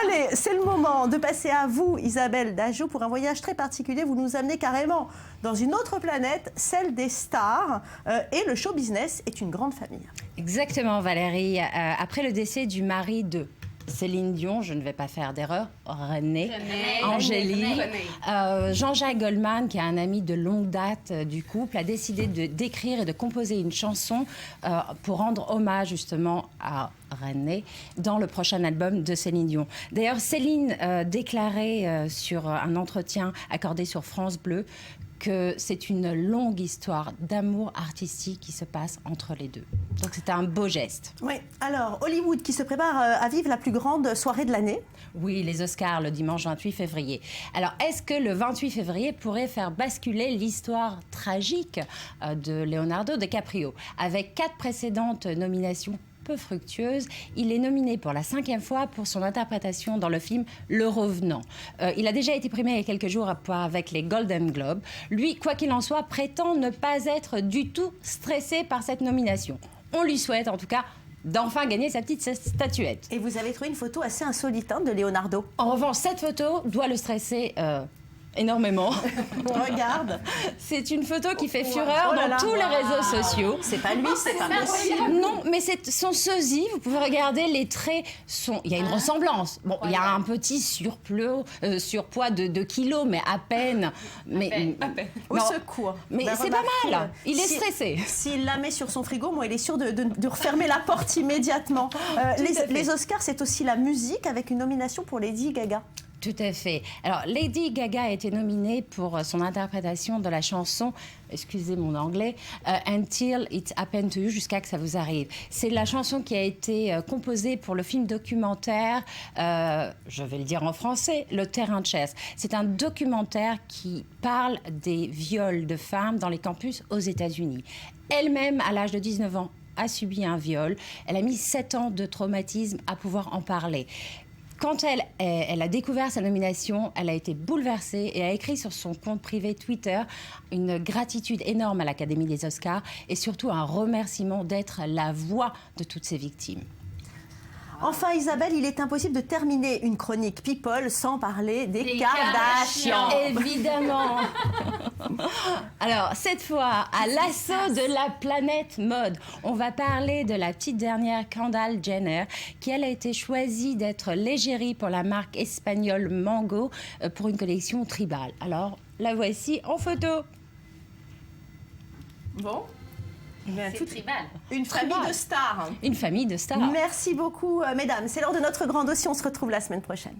Allez, c'est le moment de passer à vous, Isabelle Dageot, pour un voyage très particulier. Vous nous amenez carrément dans une autre planète, celle des stars. Et le show business est une grande famille. Exactement, Valérie. Après le décès du mari de Céline Dion, je ne vais pas faire d'erreur, René, Angélique, Jean-Jacques Goldman, qui est un ami de longue date du couple, a décidé d'écrire et de composer une chanson pour rendre hommage justement à René dans le prochain album de Céline Dion. D'ailleurs, Céline déclarait sur un entretien accordé sur France Bleu que c'est une longue histoire d'amour artistique qui se passe entre les deux. Donc c'est un beau geste. Oui, alors Hollywood qui se prépare à vivre la plus grande soirée de l'année. Oui, les Oscars le dimanche 28 février. Alors est-ce que le 28 février pourrait faire basculer l'histoire tragique de Leonardo DiCaprio? Avec 4 précédentes nominations peu fructueuse, il est nominé pour la 5e fois pour son interprétation dans le film Le Revenant. Il a déjà été primé il y a quelques jours avec les Golden Globes. Lui, quoi qu'il en soit, prétend ne pas être du tout stressé par cette nomination. On lui souhaite en tout cas d'enfin gagner sa petite statuette. Et vous avez trouvé une photo assez insolite de Leonardo. En revanche, cette photo doit le stresser énormément. Regarde. C'est une photo qui fait fureur dans tous les réseaux sociaux. C'est pas lui, c'est pas possible. Non, mais c'est son sosie. Vous pouvez regarder les traits. Il y a une ressemblance. Bon, il y a un petit surpoids de kilos, mais à peine. À peine. Au secours. Mais c'est pas mal. Il est stressé. S'il la met sur son frigo, moi, il est sûr de refermer la porte immédiatement. Les Oscars, c'est aussi la musique avec une nomination pour Lady Gaga. Tout à fait. Alors, Lady Gaga a été nominée pour son interprétation de la chanson, excusez mon anglais, Until It Happened to You, jusqu'à que ça vous arrive. C'est la chanson qui a été composée pour le film documentaire, je vais le dire en français, Le Terrain de chasse. C'est un documentaire qui parle des viols de femmes dans les campus aux États-Unis. Elle-même, à l'âge de 19 ans, a subi un viol. Elle a mis 7 ans de traumatisme à pouvoir en parler. Quand elle a découvert sa nomination, elle a été bouleversée et a écrit sur son compte privé Twitter une gratitude énorme à l'Académie des Oscars et surtout un remerciement d'être la voix de toutes ces victimes. Enfin, Isabelle, il est impossible de terminer une chronique People sans parler des Kardashians. Évidemment. Alors, cette fois, à l'assaut de la planète mode, on va parler de la petite dernière Kendall Jenner, qui elle a été choisie d'être l'égérie pour la marque espagnole Mango pour une collection tribale. Alors, la voici en photo. Bon. C'est tribal. Une famille de stars. Une famille de stars. Merci beaucoup, mesdames. C'est l'heure de notre grand dossier. On se retrouve la semaine prochaine.